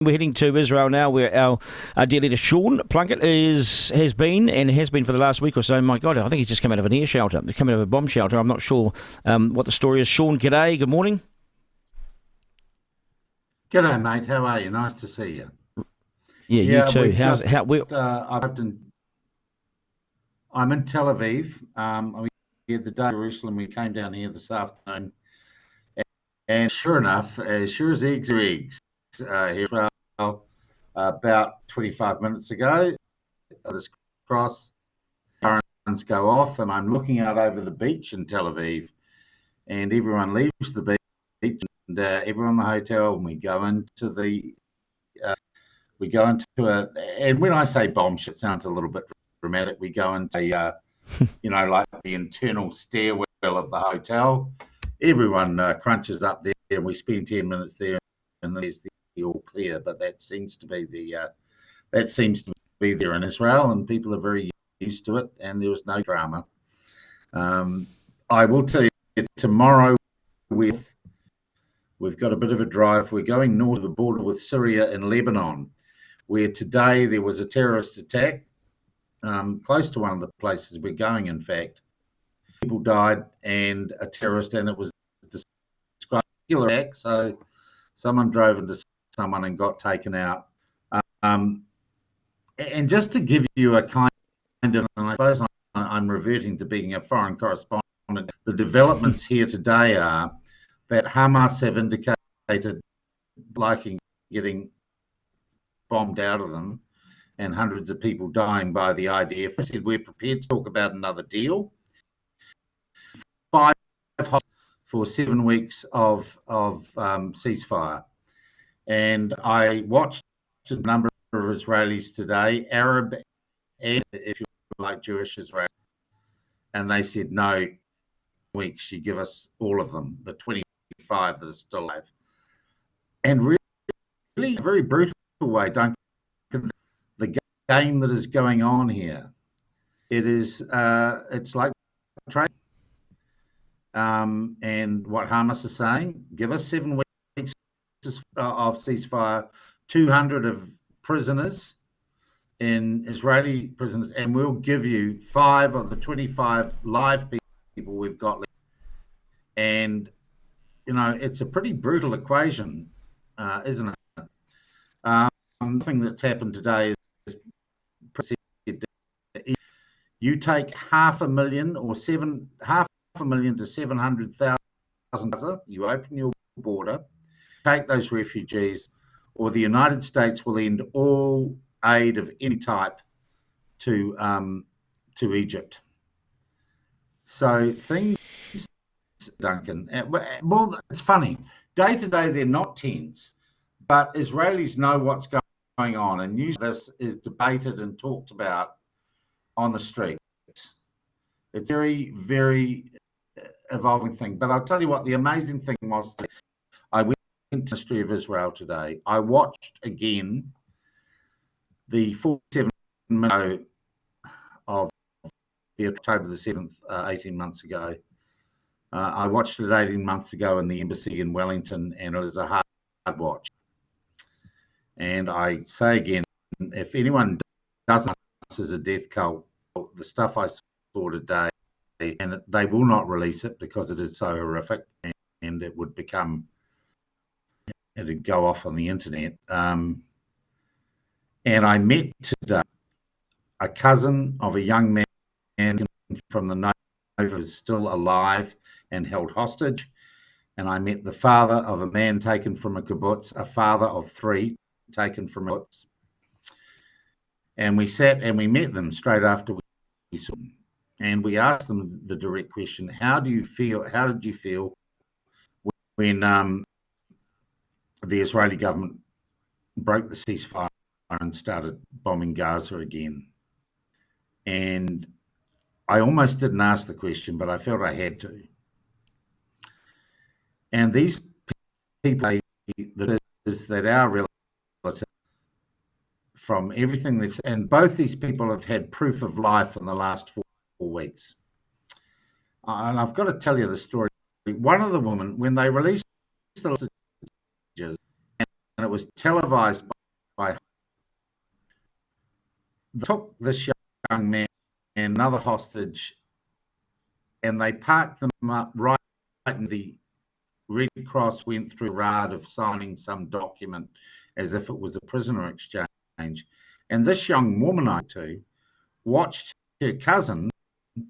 We're heading to Israel now, where our dear leader Sean Plunket has been for the last week or so. My God, I think he's just come out of an air shelter. He's come out of a bomb shelter. I'm not sure what the story is. Sean, g'day. Good morning. G'day, mate. How are you? Nice to see you. Yeah, you too. I'm in Tel Aviv. We had the day in Jerusalem. We came down here this afternoon, and sure enough, as sure as eggs are eggs, here about 25 minutes ago, this cross currents go off, and I'm looking out over the beach in Tel Aviv, and everyone leaves the beach, and everyone in the hotel, and we go into and when I say bomb shit, it sounds a little bit dramatic. We go into like the internal stairwell of the hotel. Everyone crunches up there, and we spend 10 minutes there, and there's the all clear. But that seems to be there in Israel, and people are very used to it, and there was no drama. I will tell you, tomorrow we've got a bit of a drive. We're going north of the border with Syria and Lebanon, where today there was a terrorist attack close to one of the places we're going, in fact. People died, and a terrorist, and it was described as a attack, so someone drove into someone and got taken out. And just to give you a kind of, and I suppose I'm reverting to being a foreign correspondent, the developments here today are that Hamas have indicated liking getting bombed out of them, and hundreds of people dying by the IDF. They said, we're prepared to talk about another deal. 5 for 7 weeks of ceasefire. And I watched a number of Israelis today, Arab and, if you like, Jewish Israelis, and they said, no, weeks, you give us all of them, the 25 that are still alive. And really a very brutal way, Duncan, the game that is going on here. It is, it's like trade. And what Hamas is saying, give us 7 weeks of ceasefire, 200 of prisoners in Israeli prisoners, and we'll give you 5 of the 25 live people we've got. And, it's a pretty brutal equation, isn't it? Thing that's happened today is you take 500,000 or 500,000 to 700,000. You open your border, take those refugees, or the United States will end all aid of any type to Egypt. So things, Duncan, well, it's funny. Day to day, they're not tense, but Israelis know what's going on, and usually this is debated and talked about on the streets. It's a very, very evolving thing. But I'll tell you what, the amazing thing was, I went into the history of Israel today. I watched again the 47 minutes of the October the 7th, 18 months ago. I watched it 18 months ago in the embassy in Wellington, and it was a hard watch. And I say again, if anyone doesn't, this is a death cult. The stuff I saw today, and they will not release it because it is so horrific, and it would it'd go off on the internet. And I met today a cousin of a young man from the Nova who is still alive and held hostage. And I met the father of a man taken from a kibbutz, a father of 3 taken from a kibbutz. And we sat and we met them straight after we saw them. And we asked them the direct question, how did you feel when the Israeli government broke the ceasefire and started bombing Gaza again? And I almost didn't ask the question, but I felt I had to. And these people, that our relative, from everything and both these people have had proof of life in the last 4 weeks. And I've got to tell you the story. One of the women, when they released the and it was televised by they took this young man and another hostage, and they parked them up right in the Red Cross went through a rad of signing some document as if it was a prisoner exchange. And this young woman I too watched her cousin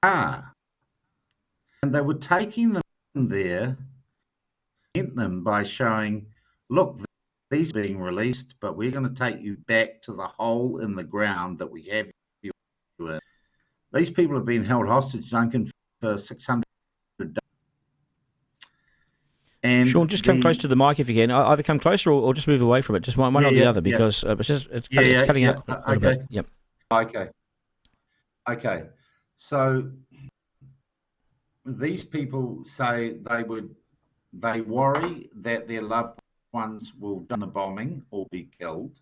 and they were taking them there, them by showing, look, these are being released, but we're going to take you back to the hole in the ground that we have you in. These people have been held hostage, Duncan, for 600 days. And Sean, just come close to the mic if you can. Either come closer or just move away from it. Just one or the other, because it's cutting out quite a bit. Yep. Okay. So these people say they worry that their loved ones will die in the bombing or be killed.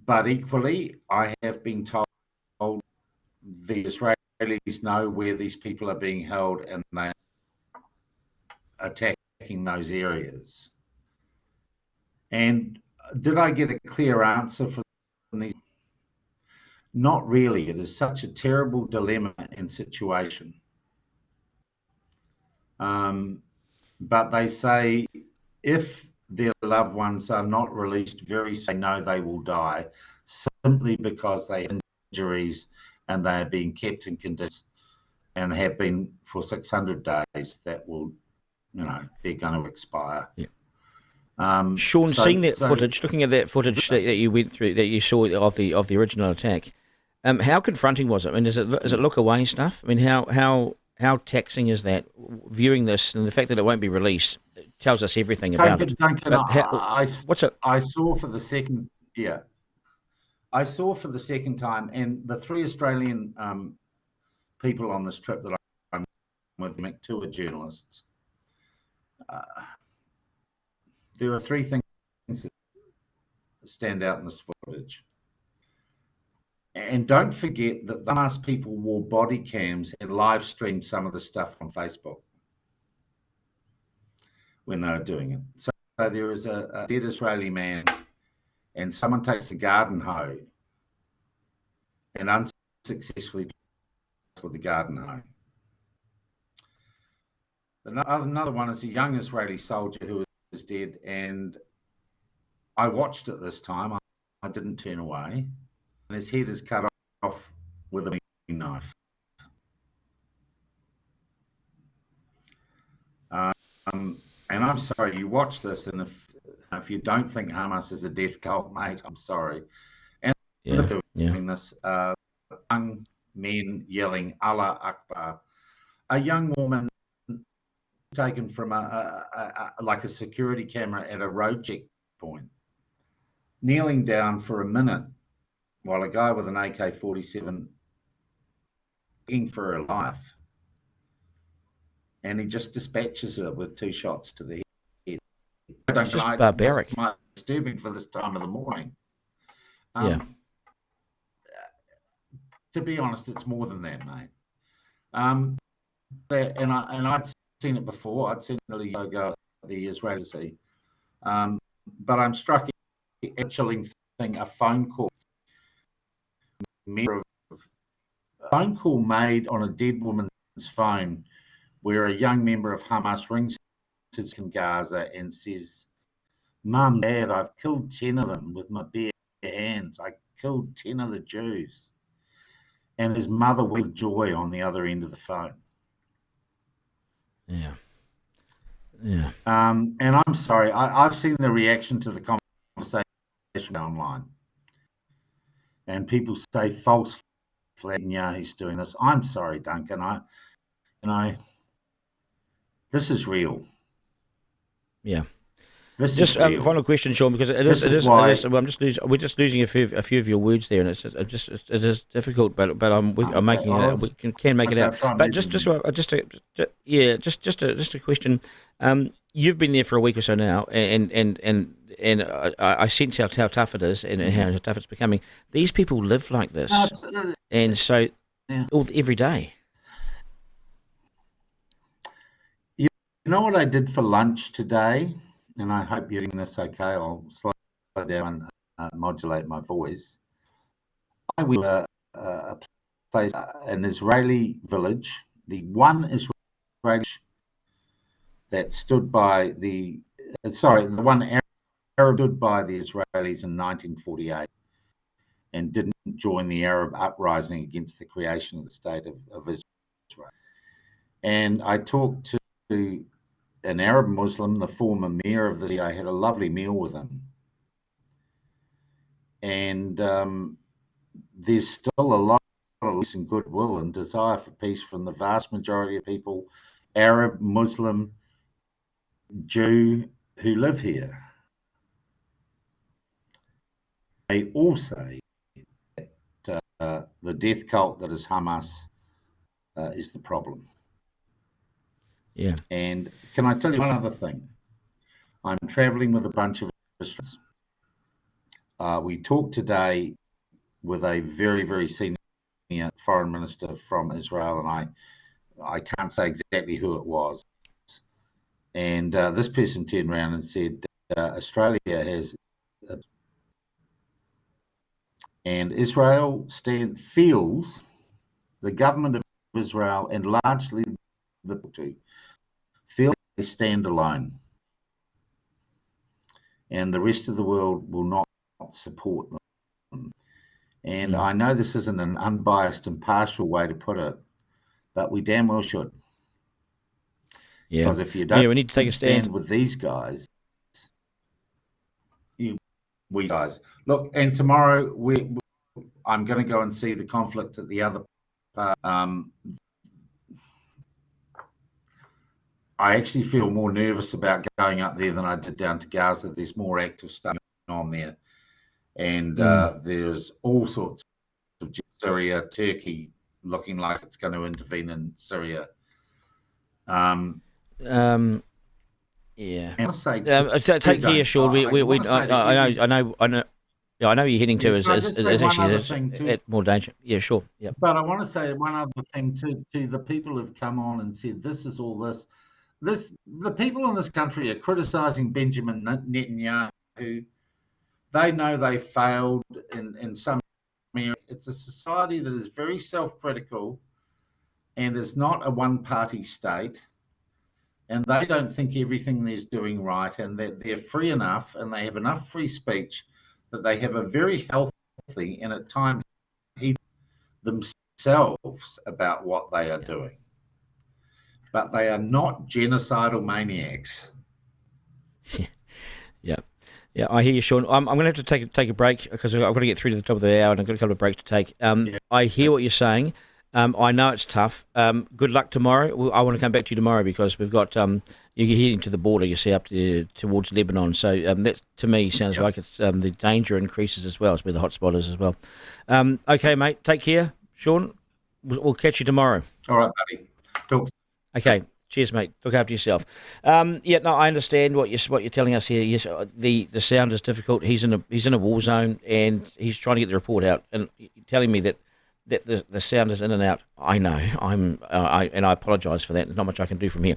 But equally, I have been told the Israelis know where these people are being held and they attacking those areas. And did I get a clear answer from these? Not really. It is such a terrible dilemma and situation. But they say if their loved ones are not released very soon, they know they will die simply because they have injuries and they are being kept in conditions and have been for 600 days that will, they're going to expire. Yeah. Sean, seeing that footage, looking at that footage that you went through, that you saw of the original attack, how confronting was it? I mean, is it look away stuff? I mean, how taxing is that? Viewing this and the fact that it won't be released tells us everything about it. Duncan, I saw for the second, I saw for the second time, and the three Australian people on this trip that I'm with, two are journalists. There are three things that stand out in this footage. And don't forget that the Hamas people wore body cams and live streamed some of the stuff on Facebook when they were doing it. So there is a dead Israeli man and someone takes a garden hoe and unsuccessfully with the garden hoe. Another one is a young Israeli soldier who is dead, and I watched it this time. I didn't turn away. And his head is cut off with a knife. And I'm sorry, you watch this, and if you don't think Hamas is a death cult, mate, I'm sorry. And doing this, young men yelling Allah Akbar, a young woman taken from like a security camera at a road checkpoint, kneeling down for a minute while a guy with an AK-47 looking for her life, and he just dispatches her with 2 shots to the head. It's just barbaric. It's disturbing for this time of the morning. To be honest, it's more than that, mate. And I'd seen it before. I'd seen the yoga, the Israeli, but I'm struck a chilling thing. A phone call made on a dead woman's phone, where a young member of Hamas rings his in Gaza and says, "Mum, Dad, I've killed 10 of them with my bare hands. I killed 10 of the Jews." And his mother with joy on the other end of the phone. Yeah. And I'm sorry, I've seen the reaction to the conversation online. And people say false flag, he's doing this. I'm sorry, Duncan. This is real. Yeah. This just is real. Final question, Sean, because it is. We're just losing a few of your words there, and it is difficult. But I'm making it. We can make it out. But just a question. You've been there for a week or so now, and I sense how tough it is, and how tough it's becoming. These people live like this, and so every day. You know what I did for lunch today? and I hope you're getting this okay. I'll slow down and modulate my voice. I went to a place, an Israeli village, the one Israeli that stood by the one Arab stood by the Israelis in 1948 and didn't join the Arab uprising against the creation of the state of Israel. And I talked to an Arab Muslim, the former mayor of the city. I had a lovely meal with him. And there's still a lot of goodwill and desire for peace from the vast majority of people, Arab, Muslim, Jew, who live here. They all say that the death cult that is Hamas is the problem. Yeah. And can I tell you one other thing? I'm traveling with a bunch of Australians. We talked today with a very, very senior foreign minister from Israel, and I can't say exactly who it was. And this person turned around and said, Australia has, and Israel feels, the government of Israel and largely the two, feel they stand alone. And the rest of the world will not support them. And I know this isn't an unbiased, impartial way to put it, but we damn well should. Yeah. Because if you don't we need to take a stand with these guys, look. And tomorrow I'm going to go and see the conflict at the other part. I actually feel more nervous about going up there than I did down to Gaza. There's more active stuff on there, and there's all sorts of Syria, Turkey looking like it's going to intervene in Syria. Yeah. And take care, Sean. I know. Yeah, I know you're heading to is actually more danger. Yeah, sure. Yeah. But I want to say one other thing to the people who've come on and said this is all this. The people in this country are criticising Benjamin Netanyahu. They know they failed in some area. It's a society that is very self-critical and is not a one-party state. And they don't think everything they're doing right, and that they're free enough and they have enough free speech that they have a very healthy and at times themselves about what they are doing. But they are not genocidal maniacs. Yeah, I hear you, Sean. I'm going to have to take a break because I've got to get through to the top of the hour and I've got a couple of breaks to take. I hear what you're saying. I know it's tough. Good luck tomorrow. I want to come back to you tomorrow because we've got you're heading to the border. You see up towards Lebanon. So that to me sounds like it's the danger increases as well. It's where the hotspot is as well. Okay, mate. Take care, Sean. We'll catch you tomorrow. All right, buddy. Talk. Okay. Cheers, mate. Look after yourself. I understand what you're telling us here. Yes, the sound is difficult. He's in a war zone and he's trying to get the report out. And you're telling me that the sound is in and out. I know. And I apologise for that. There's not much I can do from here.